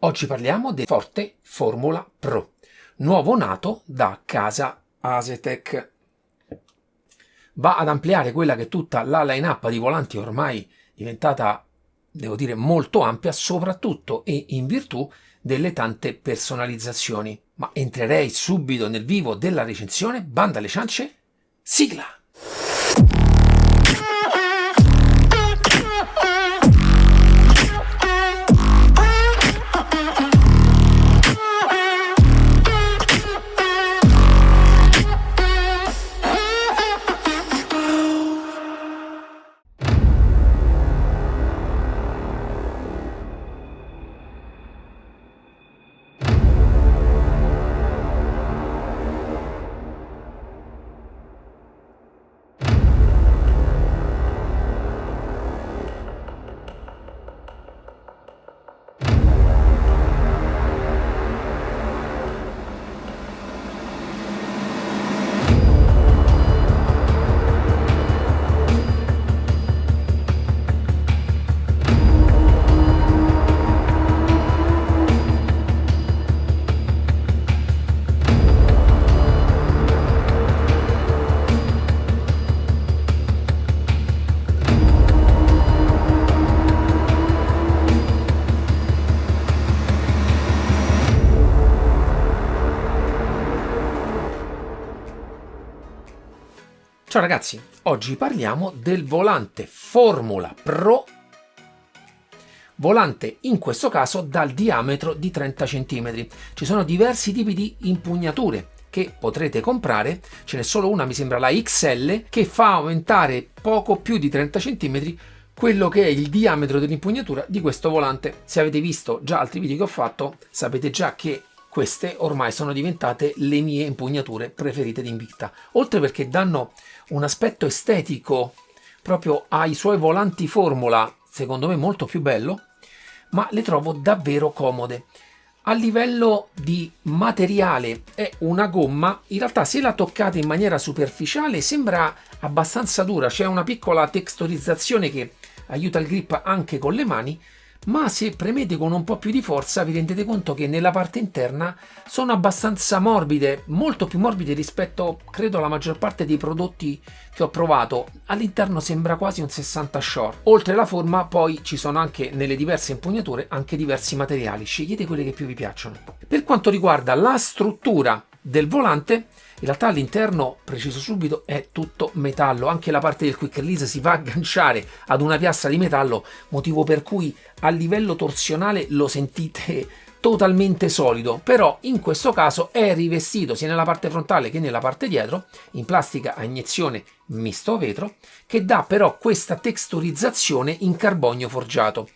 Oggi parliamo del Forte Formula Pro, nuovo nato da casa Asetec. Va ad ampliare quella che è tutta la line-up di volanti ormai diventata, devo dire, molto ampia, soprattutto e in virtù delle tante personalizzazioni. Ma entrerei subito nel vivo della recensione, banda alle ciance, sigla! Ciao ragazzi, oggi parliamo del volante Formula Pro, volante in questo caso dal diametro di 30 cm. Ci sono diversi tipi di impugnature che potrete comprare, ce n'è solo una, mi sembra la XL, che fa aumentare poco più di 30 cm quello che è il diametro dell'impugnatura di questo volante. Se avete visto già altri video che ho fatto, sapete già che queste ormai sono diventate le mie impugnature preferite di Invicta, oltre perché danno un aspetto estetico proprio ai suoi volanti Formula, secondo me molto più bello, ma le trovo davvero comode. A livello di materiale è una gomma, in realtà se la toccate in maniera superficiale sembra abbastanza dura, c'è una piccola texturizzazione che aiuta il grip anche con le mani, ma se premete con un po' più di forza vi rendete conto che nella parte interna sono abbastanza morbide, molto più morbide rispetto, credo, alla maggior parte dei prodotti che ho provato. All'interno sembra quasi un 60 short. Oltre alla forma poi ci sono anche nelle diverse impugnature anche diversi materiali, scegliete quelle che più vi piacciono. Per quanto riguarda la struttura del volante, in realtà all'interno, preciso subito, è tutto metallo, anche la parte del quick release si va a agganciare ad una piastra di metallo, motivo per cui a livello torsionale lo sentite totalmente solido, però in questo caso è rivestito sia nella parte frontale che nella parte dietro in plastica a iniezione misto vetro, che dà però questa texturizzazione in carbonio forgiato.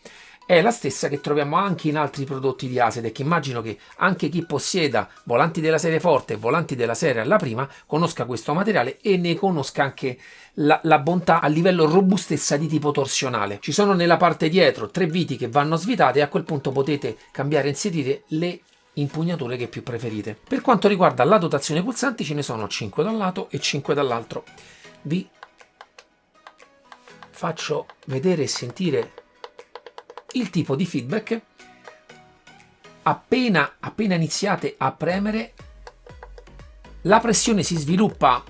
È la stessa che troviamo anche in altri prodotti di Asetec. Immagino che anche chi possieda volanti della serie Forte e volanti della serie alla prima conosca questo materiale e ne conosca anche la bontà a livello robustezza di tipo torsionale. Ci sono nella parte dietro 3 viti che vanno svitate e a quel punto potete cambiare e inserire le impugnature che più preferite. Per quanto riguarda la dotazione pulsanti ce ne sono 5 da un lato e 5 dall'altro. Vi faccio vedere e sentire il tipo di feedback. Appena iniziate a premere, la pressione si sviluppa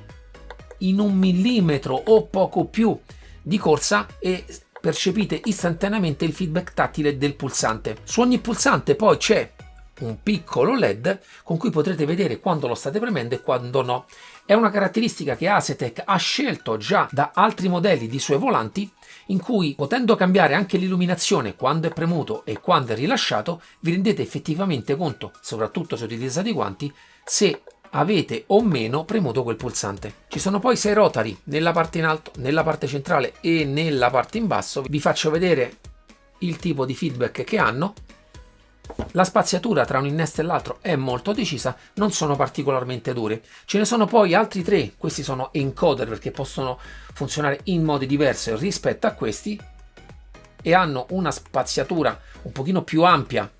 in 1 millimetro o poco più di corsa e percepite istantaneamente il feedback tattile del pulsante. Su ogni pulsante poi c'è un piccolo LED con cui potrete vedere quando lo state premendo e quando no. È una caratteristica che Asetec ha scelto già da altri modelli di suoi volanti, in cui potendo cambiare anche l'illuminazione quando è premuto e quando è rilasciato, vi rendete effettivamente conto, soprattutto se utilizzate i guanti, se avete o meno premuto quel pulsante. Ci sono poi 6 rotari nella parte in alto, nella parte centrale e nella parte in basso. Vi faccio vedere il tipo di feedback che hanno. La spaziatura tra un innesto e l'altro è molto decisa, non sono particolarmente dure. Ce ne sono poi altri 3, questi sono encoder perché possono funzionare in modi diversi rispetto a questi e hanno una spaziatura un pochino più ampia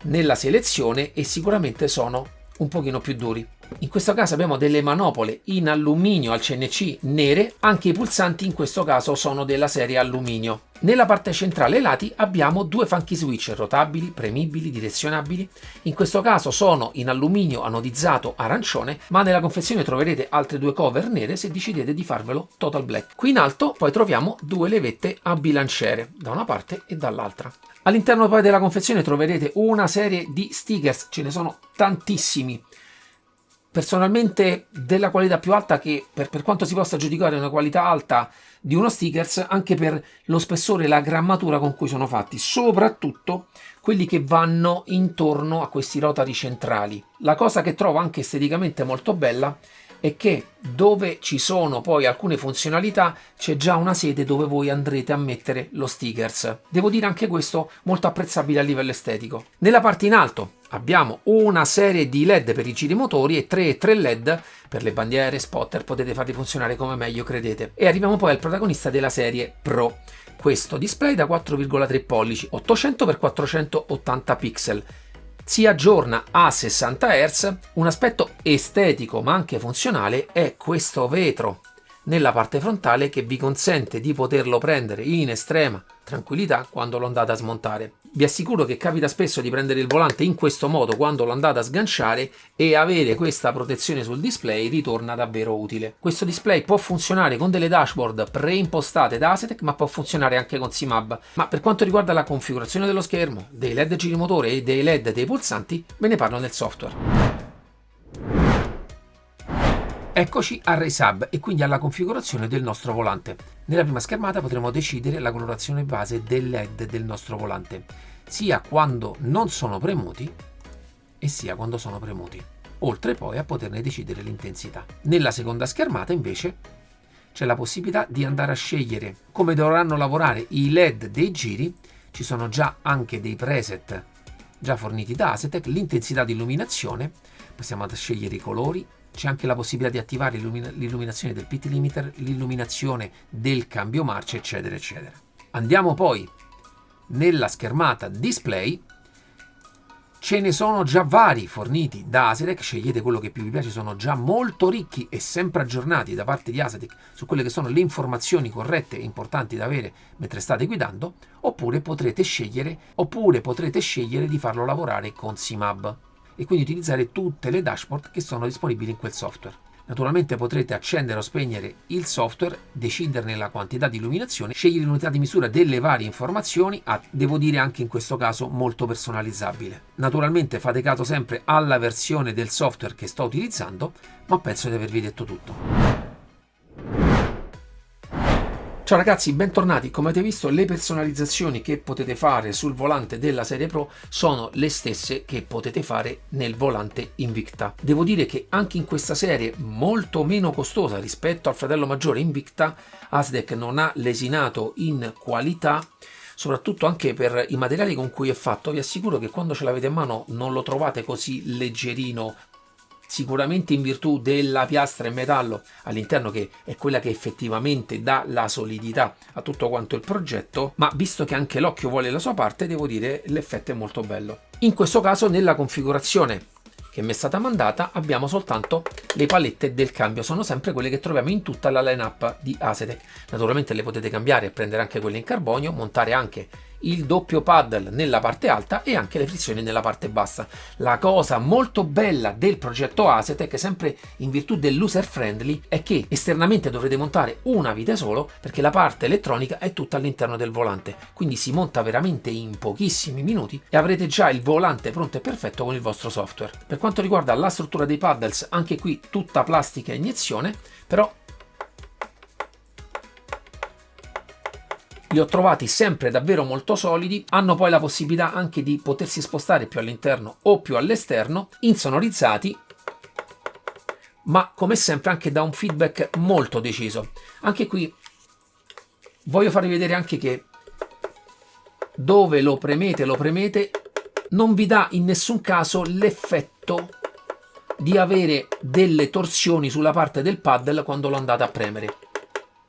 nella selezione e sicuramente sono un pochino più duri. In questo caso abbiamo delle manopole in alluminio al CNC nere, anche i pulsanti in questo caso sono della serie alluminio. Nella parte centrale ai lati abbiamo due funky switch rotabili, premibili, direzionabili. In questo caso sono in alluminio anodizzato arancione, ma nella confezione troverete altre due cover nere se decidete di farvelo total black. Qui in alto poi troviamo due levette a bilanciere, da una parte e dall'altra. All'interno poi della confezione troverete una serie di stickers, ce ne sono tantissimi. Personalmente della qualità più alta che per quanto si possa giudicare una qualità alta di uno stickers, anche per lo spessore e la grammatura con cui sono fatti, soprattutto quelli che vanno intorno a questi rotari centrali. La cosa che trovo anche esteticamente molto bella è che dove ci sono poi alcune funzionalità c'è già una sede dove voi andrete a mettere lo stickers. Devo dire anche questo molto apprezzabile a livello estetico. Nella parte in alto abbiamo una serie di LED per i girimotori e 3 LED per le bandiere, spotter, potete farli funzionare come meglio credete. E arriviamo poi al protagonista della serie Pro. Questo display da 4,3 pollici, 800x480 pixel. Si aggiorna a 60 Hz, un aspetto estetico ma anche funzionale è questo vetro nella parte frontale che vi consente di poterlo prendere in estrema tranquillità quando lo andate a smontare. Vi assicuro che capita spesso di prendere il volante in questo modo quando lo andate a sganciare e avere questa protezione sul display ritorna davvero utile. Questo display può funzionare con delle dashboard preimpostate da Asetec, ma può funzionare anche con CMAB. Ma per quanto riguarda la configurazione dello schermo, dei LED girimotore e dei LED dei pulsanti, ve ne parlo nel software. Eccoci al Race Hub e quindi alla configurazione del nostro volante. Nella prima schermata potremo decidere la colorazione base del LED del nostro volante, sia quando non sono premuti e sia quando sono premuti, oltre poi a poterne decidere l'intensità. Nella seconda schermata invece c'è la possibilità di andare a scegliere come dovranno lavorare i LED dei giri, ci sono già anche dei preset già forniti da Asetec, l'intensità di illuminazione, possiamo scegliere i colori. C'è anche la possibilità di attivare l'illuminazione del pit limiter, l'illuminazione del cambio marcia, eccetera, eccetera. Andiamo poi nella schermata display. Ce ne sono già vari forniti da Asetec, scegliete quello che più vi piace, sono già molto ricchi e sempre aggiornati da parte di Asetec su quelle che sono le informazioni corrette e importanti da avere mentre state guidando, oppure potrete scegliere di farlo lavorare con CMAB e quindi utilizzare tutte le dashboard che sono disponibili in quel software. Naturalmente potrete accendere o spegnere il software, deciderne la quantità di illuminazione, scegliere l'unità di misura delle varie informazioni, devo dire anche in questo caso molto personalizzabile. Naturalmente fate caso sempre alla versione del software che sto utilizzando, ma penso di avervi detto tutto. Ciao ragazzi, bentornati. Come avete visto, le personalizzazioni che potete fare sul volante della serie Pro sono le stesse che potete fare nel volante Invicta. Devo dire che anche in questa serie, molto meno costosa rispetto al fratello maggiore Invicta, Asetec non ha lesinato in qualità, soprattutto anche per i materiali con cui è fatto. Vi assicuro che quando ce l'avete in mano non lo trovate così leggerino, sicuramente in virtù della piastra in metallo all'interno, che è quella che effettivamente dà la solidità a tutto quanto il progetto, ma visto che anche l'occhio vuole la sua parte, devo dire l'effetto è molto bello. In questo caso nella configurazione che mi è stata mandata abbiamo soltanto le palette del cambio, sono sempre quelle che troviamo in tutta la line-up di Asetec. Naturalmente le potete cambiare e prendere anche quelle in carbonio, montare anche il doppio paddle nella parte alta e anche le frizioni nella parte bassa. La cosa molto bella del progetto Asetec, sempre in virtù dell'user friendly, è che esternamente dovrete montare una vite solo, perché la parte elettronica è tutta all'interno del volante, quindi si monta veramente in pochissimi minuti e avrete già il volante pronto e perfetto con il vostro software. Per quanto riguarda la struttura dei paddles, anche qui tutta plastica a iniezione, però li ho trovati sempre davvero molto solidi, hanno poi la possibilità anche di potersi spostare più all'interno o più all'esterno, insonorizzati, ma come sempre anche da un feedback molto deciso. Anche qui voglio farvi vedere anche che dove lo premete non vi dà in nessun caso l'effetto di avere delle torsioni sulla parte del paddle quando lo andate a premere.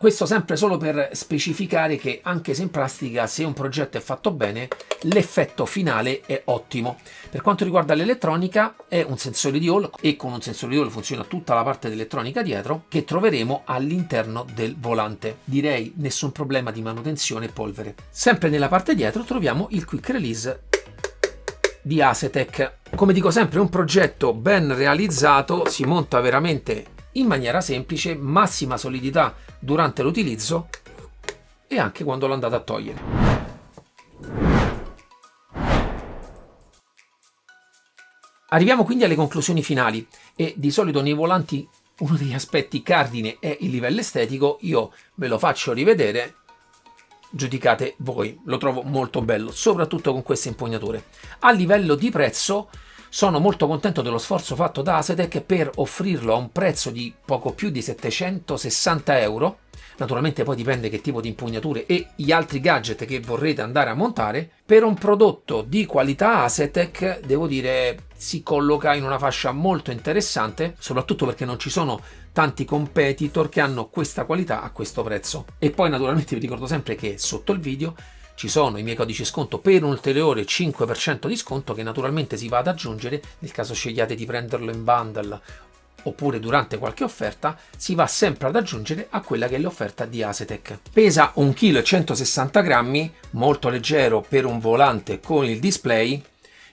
Questo sempre solo per specificare che anche se in plastica, se un progetto è fatto bene, l'effetto finale è ottimo. Per quanto riguarda l'elettronica, è un sensore di Hall e con un sensore di Hall funziona tutta la parte dell'elettronica dietro che troveremo all'interno del volante. Direi nessun problema di manutenzione e polvere. Sempre nella parte dietro troviamo il quick release di Asetec. Come dico sempre, un progetto ben realizzato si monta veramente in maniera semplice, massima solidità durante l'utilizzo e anche quando lo andate a togliere. Arriviamo quindi alle conclusioni finali e di solito nei volanti uno degli aspetti cardine è il livello estetico. Io ve lo faccio rivedere, giudicate voi. Lo trovo molto bello, soprattutto con queste impugnature. A livello di prezzo sono molto contento dello sforzo fatto da Asetec per offrirlo a un prezzo di poco più di 760 euro. Naturalmente poi dipende che tipo di impugnature e gli altri gadget che vorrete andare a montare. Per un prodotto di qualità Asetec, devo dire, si colloca in una fascia molto interessante, soprattutto perché non ci sono tanti competitor che hanno questa qualità a questo prezzo. E poi naturalmente vi ricordo sempre che sotto il video ci sono i miei codici sconto per un ulteriore 5% di sconto che naturalmente si va ad aggiungere nel caso scegliate di prenderlo in bundle oppure durante qualche offerta, si va sempre ad aggiungere a quella che è l'offerta di Asetec. Pesa 1,160 kg, molto leggero per un volante con il display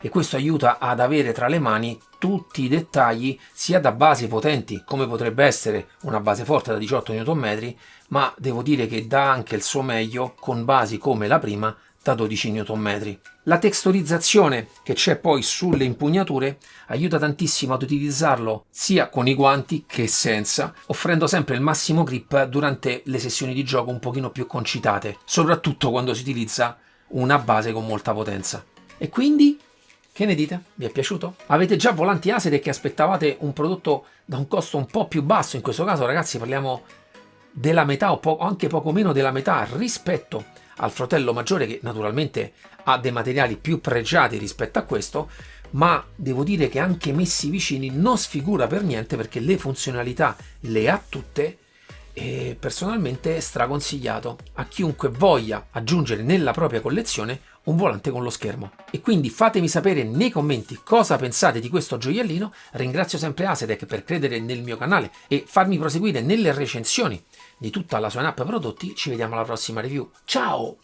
e questo aiuta ad avere tra le mani tutti i dettagli sia da basi potenti come potrebbe essere una base forte da 18 Nm, ma devo dire che dà anche il suo meglio con basi come la prima da 12 Nm. La texturizzazione che c'è poi sulle impugnature aiuta tantissimo ad utilizzarlo sia con i guanti che senza, offrendo sempre il massimo grip durante le sessioni di gioco un pochino più concitate, soprattutto quando si utilizza una base con molta potenza. E quindi che ne dite? Vi è piaciuto? Avete già volanti Asetec che aspettavate un prodotto da un costo un po' più basso? In questo caso, ragazzi, parliamo della metà o anche poco meno della metà rispetto al fratello maggiore, che naturalmente ha dei materiali più pregiati rispetto a questo, ma devo dire che anche messi vicini non sfigura per niente perché le funzionalità le ha tutte e personalmente è straconsigliato a chiunque voglia aggiungere nella propria collezione un volante con lo schermo. E quindi fatemi sapere nei commenti cosa pensate di questo gioiellino. Ringrazio sempre Asetec per credere nel mio canale e farmi proseguire nelle recensioni di tutta la sua app prodotti. Ci vediamo alla prossima review. Ciao!